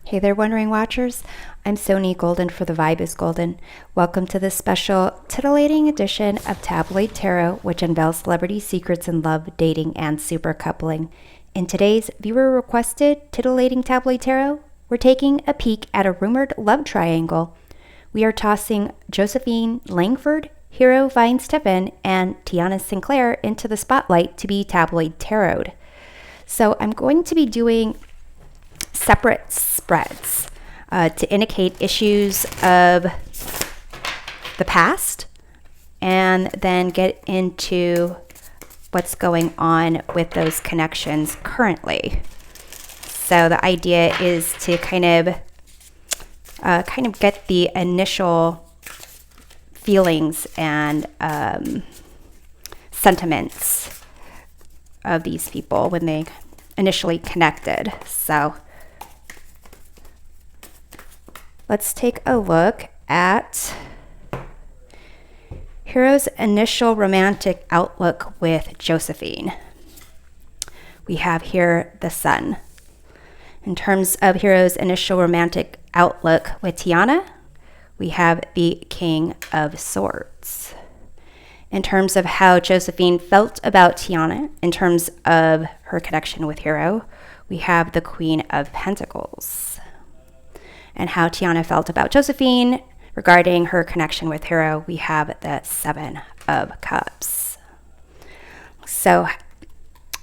Hey there, Wondering Watchers. I'm Sony Golden for The Vibe is Golden. Welcome to this special titillating edition of Tabloid Tarot, which unveils celebrity secrets in love, dating, and super coupling. In today's viewer-requested Titillating Tabloid Tarot, we're taking a peek at a rumored love triangle. We are tossing Josephine Langford, Hero Vine Steffen, and Tiana Sinclair into the spotlight to be tabloid tarot. So I'm going to be doing separate spreads to indicate issues of the past and then get into what's going on with those connections currently. So the idea is to kind of get the initial feelings and sentiments of these people when they initially connected. So let's take a look at Hero's initial romantic outlook with Josephine. We have here the Sun. In terms of Hero's initial romantic outlook with Tiana, we have the King of Swords. In terms of how Josephine felt about Tiana, in terms of her connection with Hero, we have the Queen of Pentacles. And how Tiana felt about Josephine regarding her connection with Hero, we have the Seven of Cups. So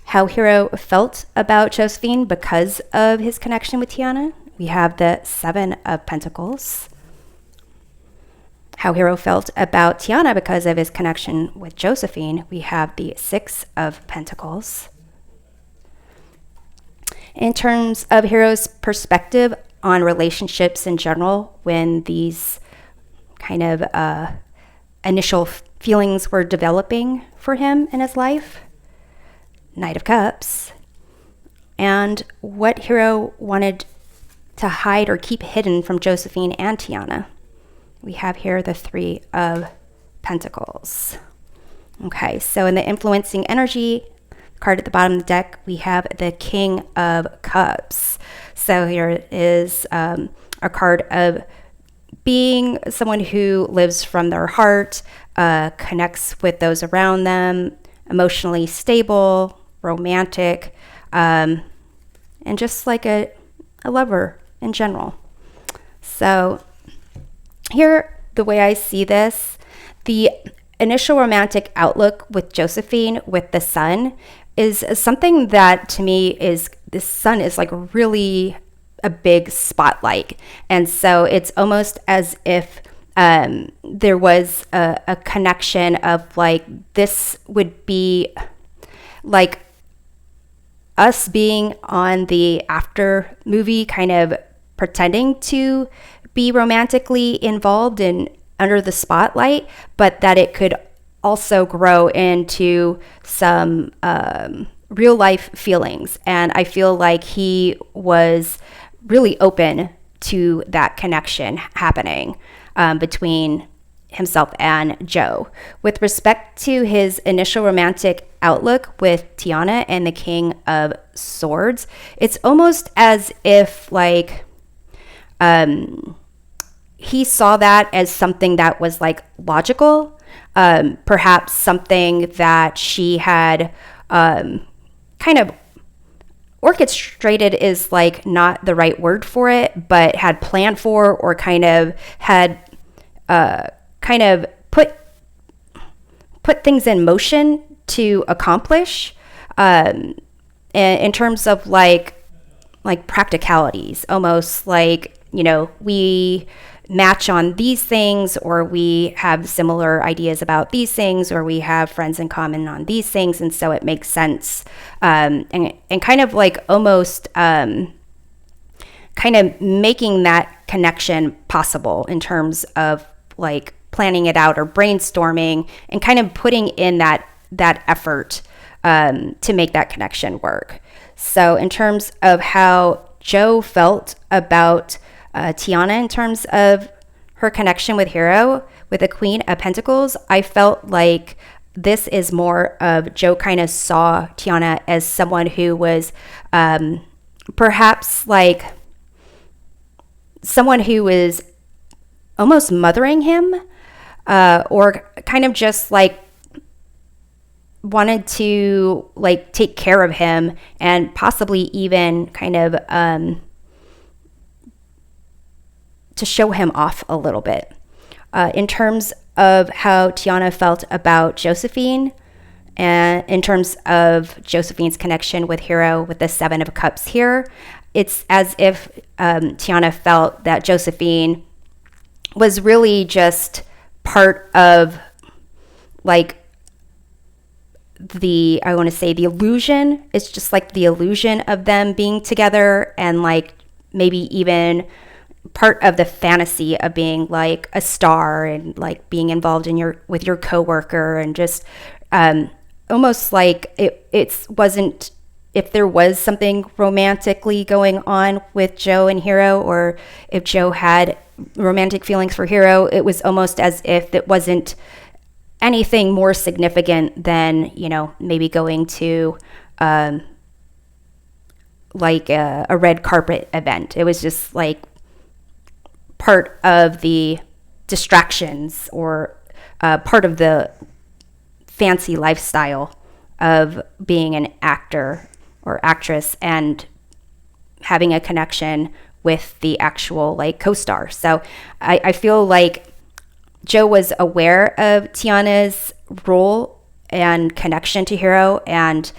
how Hero felt about Josephine because of his connection with Tiana, we have the Seven of Pentacles. How Hero felt about Tiana because of his connection with Josephine, we have the Six of Pentacles. In terms of Hero's perspective on relationships in general, when these kind of initial feelings were developing for him in his life, Knight of Cups, and what Hero wanted to hide or keep hidden from Josephine and Tiana. We have here the Three of Pentacles. Okay, so in the influencing energy card at the bottom of the deck, we have the King of Cups. So here is a card of being someone who lives from their heart, connects with those around them, emotionally stable, romantic, and just like a lover in general. So here, the way I see this, the initial romantic outlook with Josephine with the Sun is something that to me is, the Sun is like really a big spotlight. And so it's almost as if there was a connection of like, this would be like us being on the after movie, kind of pretending to be romantically involved and under the spotlight, but that it could also grow into some real life feelings. And I feel like he was really open to that connection happening between himself and Joe. With respect to his initial romantic outlook with Tiana and the King of Swords, it's almost as if like he saw that as something that was like logical, perhaps something that she had kind of orchestrated is like not the right word for it, but had planned for, or kind of had put things in motion to accomplish in terms of like practicalities, almost like, you know, we match on these things, or we have similar ideas about these things, or we have friends in common on these things, and so it makes sense, and kind of like almost kind of making that connection possible in terms of like planning it out or brainstorming and kind of putting in that effort to make that connection work. So in terms of how Joe felt about Tiana in terms of her connection with Hero, with the Queen of Pentacles, I felt like this is more of Joe kind of saw Tiana as someone who was perhaps like someone who was almost mothering him, or kind of just like wanted to like take care of him and possibly even kind of to show him off a little bit. In terms of how Tiana felt about Josephine, and in terms of Josephine's connection with Hero with the Seven of Cups here, it's as if Tiana felt that Josephine was really just part of like the illusion. It's just like the illusion of them being together, and like maybe even part of the fantasy of being like a star and like being involved in with your coworker, and just almost like it wasn't, if there was something romantically going on with Joe and Hero, or if Joe had romantic feelings for Hero, it was almost as if it wasn't anything more significant than, maybe going to like a red carpet event. It was just like part of the distractions, or part of the fancy lifestyle of being an actor or actress and having a connection with the actual like co-star. So I feel like Joe was aware of Tiana's role and connection to Hero, and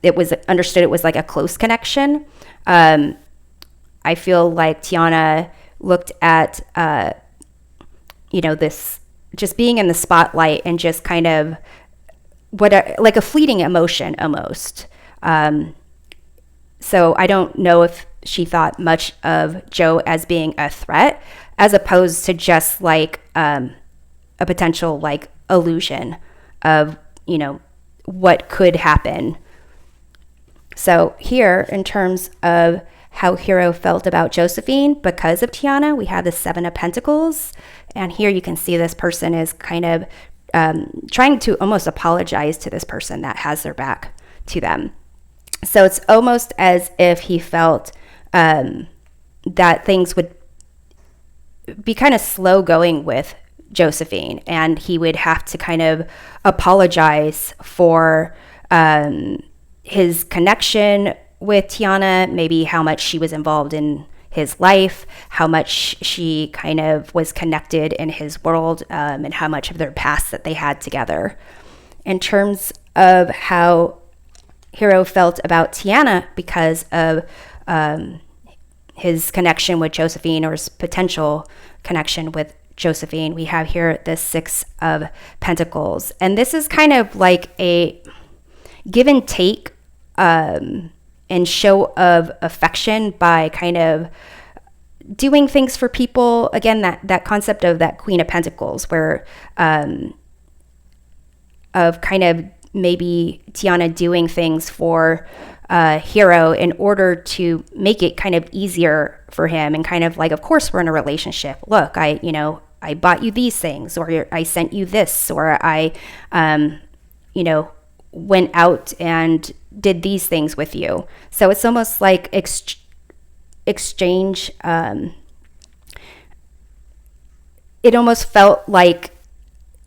it was understood it was like a close connection. I feel like Tiana looked at this just being in the spotlight and just kind of like a fleeting emotion almost. So I don't know if she thought much of Joe as being a threat, as opposed to just like a potential like illusion of, what could happen. So here, in terms of how Hero felt about Josephine because of Tiana, we have the Seven of Pentacles. And here you can see this person is kind of trying to almost apologize to this person that has their back to them. So it's almost as if he felt that things would be kind of slow going with Josephine, and he would have to kind of apologize for his connection with Tiana, maybe how much she was involved in his life, how much she kind of was connected in his world, and how much of their past that they had together. In terms of how Hero felt about Tiana because of his connection with Josephine, or his potential connection with Josephine, we have here the Six of Pentacles. And this is kind of like a give and take and show of affection by kind of doing things for people. Again, that concept of that Queen of Pentacles, where of kind of maybe Tiana doing things for Hero in order to make it kind of easier for him, and kind of like, of course we're in a relationship. Look, I bought you these things, or I sent you this, or I went out and did these things with you. So it's almost like exchange. It almost felt like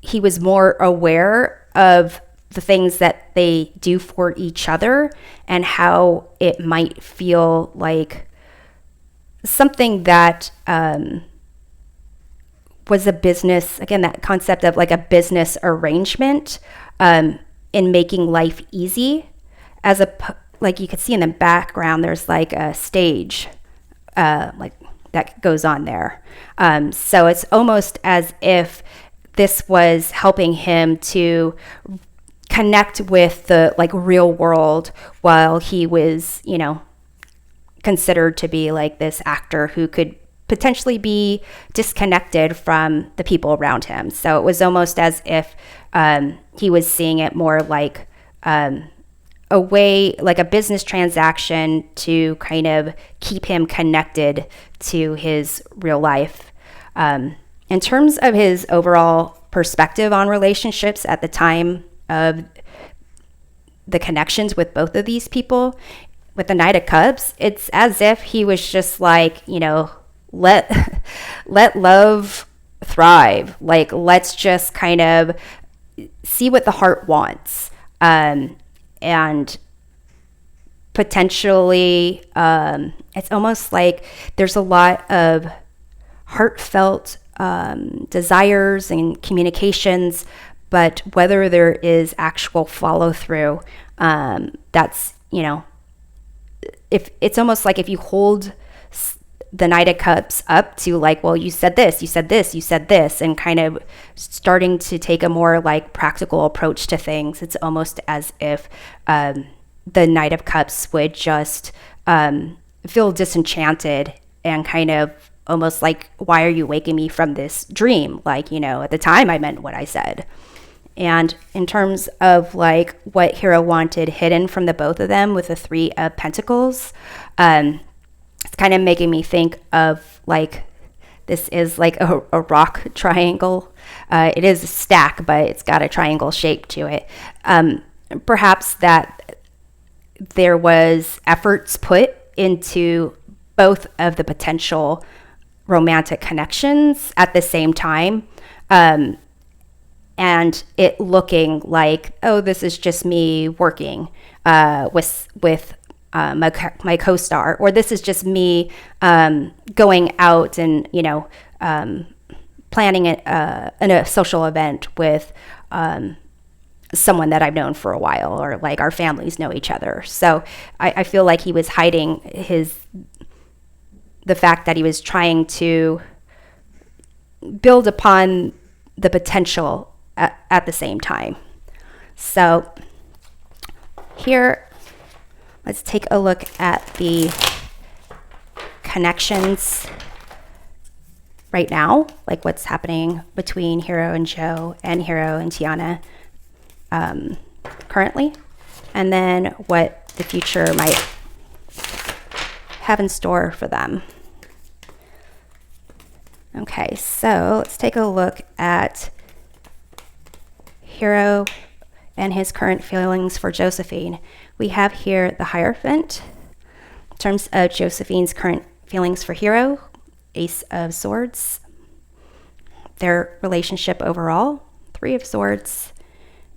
he was more aware of the things that they do for each other, and how it might feel like something that was a business, again, that concept of like a business arrangement in making life easy. Like you could see in the background, there's like a stage like that goes on there. So it's almost as if this was helping him to connect with the like real world, while he was, considered to be like this actor who could potentially be disconnected from the people around him. So it was almost as if he was seeing it more like a way, like a business transaction to kind of keep him connected to his real life. In terms of his overall perspective on relationships at the time of the connections with both of these people, with the Knight of Cups, it's as if he was just like, let let love thrive. Like, let's just kind of see what the heart wants, and potentially it's almost like there's a lot of heartfelt desires and communications, but whether there is actual follow through, that's, if it's almost like if you hold the Knight of Cups up to like, well, you said this, you said this, you said this, and kind of starting to take a more like practical approach to things, it's almost as if the Knight of Cups would just feel disenchanted and kind of almost like, why are you waking me from this dream? Like, at the time I meant what I said. And in terms of like what Hero wanted hidden from the both of them with the Three of Pentacles, it's kind of making me think of like, this is like a rock triangle. It is a stack, but it's got a triangle shape to it. Perhaps that there was efforts put into both of the potential romantic connections at the same time. And it looking like, oh, this is just me working with my co-star, or this is just me going out and planning in a social event with someone that I've known for a while, or like our families know each other. So I feel like he was hiding the fact that he was trying to build upon the potential at the same time. So here, let's take a look at the connections right now, like what's happening between Hero and Joe and Hero and Tiana currently, and then what the future might have in store for them. Okay, so let's take a look at Hero and his current feelings for Josephine. We have here the Hierophant. In terms of Josephine's current feelings for Hero, Ace of Swords. Their relationship overall, Three of Swords.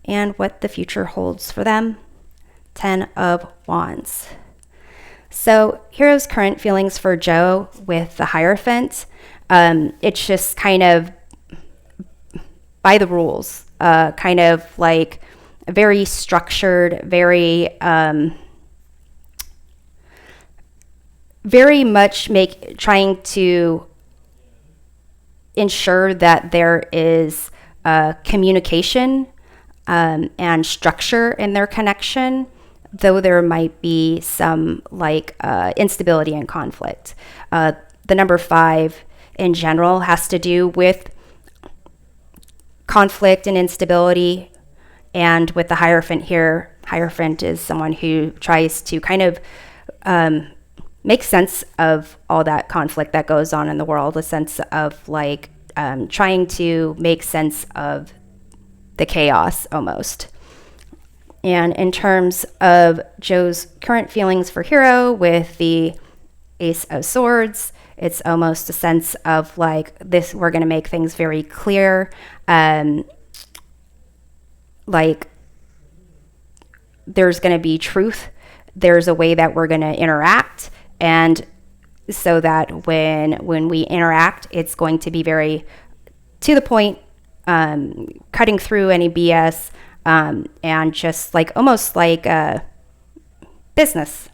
And what the future holds for them, Ten of Wands. So Hero's current feelings for Joe with the Hierophant, it's just kind of by the rules, kind of like very structured, very much trying to ensure that there is communication and structure in their connection, though there might be some like instability and conflict. The number 5 in general has to do with conflict and instability. And with the Hierophant here, Hierophant is someone who tries to kind of make sense of all that conflict that goes on in the world, a sense of like trying to make sense of the chaos almost. And in terms of Joe's current feelings for Hero with the Ace of Swords, it's almost a sense of like this, we're going to make things very clear. Like there's going to be truth. There's a way that we're going to interact. And so that when we interact, it's going to be very to the point, cutting through any BS, and just like almost like business.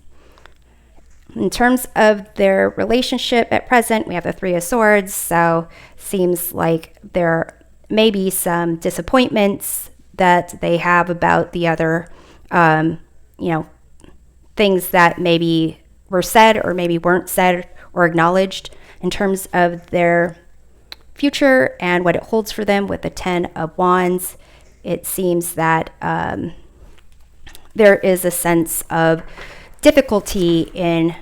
In terms of their relationship at present, we have the Three of Swords, so seems like there may be some disappointments that they have about the other, things that maybe were said or maybe weren't said or acknowledged in terms of their future and what it holds for them with the Ten of Wands. It seems that there is a sense of difficulty in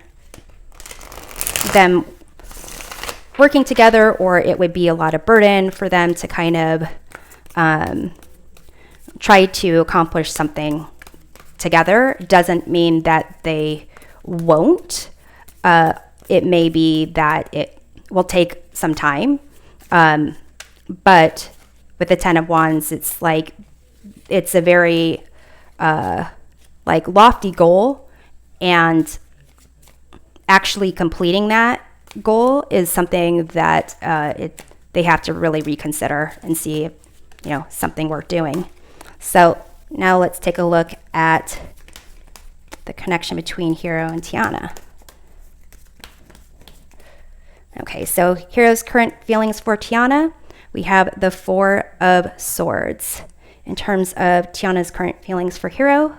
them working together, or it would be a lot of burden for them to kind of try to accomplish something together. Doesn't mean that they won't. It may be that it will take some time. But with the Ten of Wands, it's like, it's a very like lofty goal, and actually completing that goal is something that they have to really reconsider and see if, you know, something worth doing. So now let's take a look at the connection between Hero and Tiana. Okay, so Hero's current feelings for Tiana, we have the Four of Swords. In terms of Tiana's current feelings for Hero,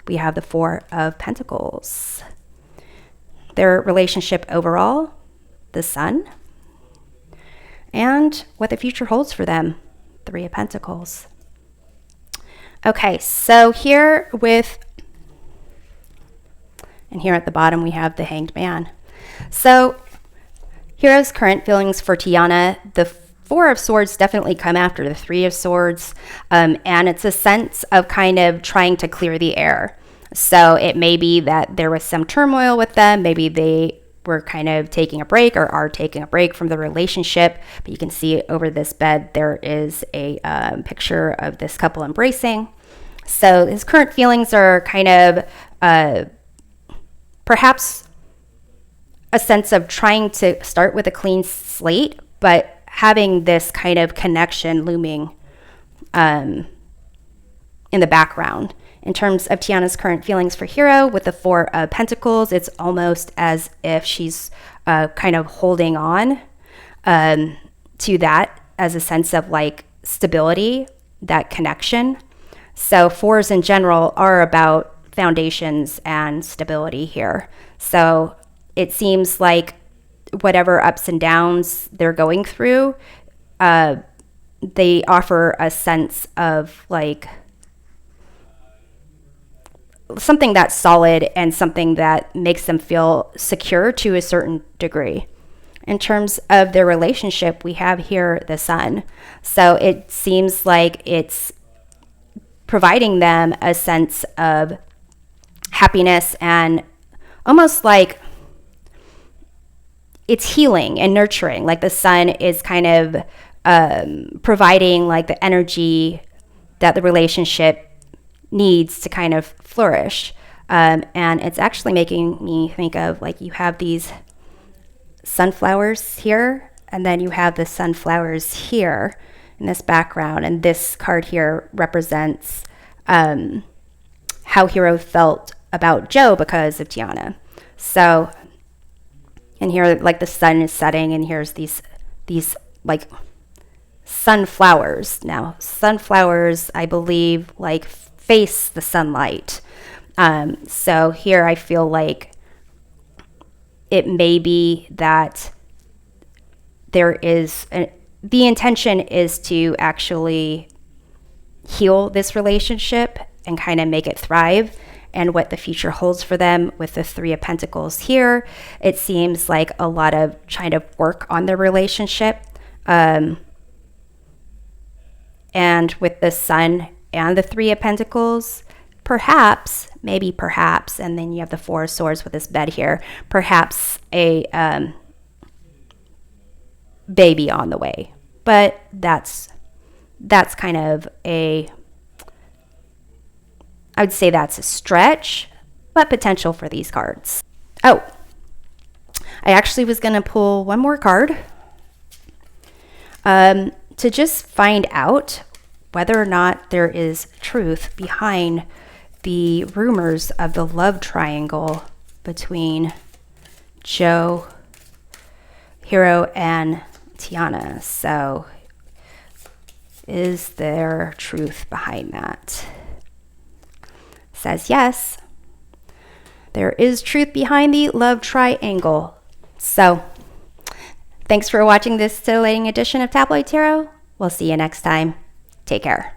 we have the Four of Pentacles. Their relationship overall, the Sun, and what the future holds for them, Three of Pentacles. Okay, so here with, and here at the bottom we have the Hanged Man. So Hero's current feelings for Tiana, the Four of Swords definitely come after the Three of Swords, and it's a sense of kind of trying to clear the air. So it may be that there was some turmoil with them. Maybe they were kind of taking a break or are taking a break from the relationship. But you can see over this bed, there is a picture of this couple embracing. So his current feelings are kind of perhaps a sense of trying to start with a clean slate, but having this kind of connection looming in the background. In terms of Tiana's current feelings for Hero, with the Four of Pentacles, it's almost as if she's kind of holding on to that as a sense of like stability, that connection. So fours in general are about foundations and stability here. So it seems like whatever ups and downs they're going through, they offer a sense of like something that's solid and something that makes them feel secure to a certain degree. In terms of their relationship, we have here the Sun. So it seems like it's providing them a sense of happiness and almost like it's healing and nurturing. Like the Sun is kind of providing like the energy that the relationship needs to kind of flourish. And it's actually making me think of like you have these sunflowers here, and then you have the sunflowers here in this background. And this card here represents how Hero felt about Joe because of Tiana. So, and here like the sun is setting, and here's these like sunflowers. Now, sunflowers, I believe, like face the sunlight. So here I feel like it may be that there is the intention is to actually heal this relationship and kind of make it thrive, and what the future holds for them with the Three of Pentacles here. It seems like a lot of trying to work on their relationship. And with the Sun and the Three of Pentacles, perhaps, maybe perhaps, and then you have the Four of Swords with this bed here, perhaps a baby on the way. But that's kind of a, I would say that's a stretch, but potential for these cards. Oh, I actually was going to pull one more card to just find out whether or not there is truth behind the rumors of the love triangle between Joe, Hero, and Tiana. So is there truth behind that? Says yes, there is truth behind the love triangle. So thanks for watching this titillating edition of Tabloid Tarot. We'll see you next time. Take care.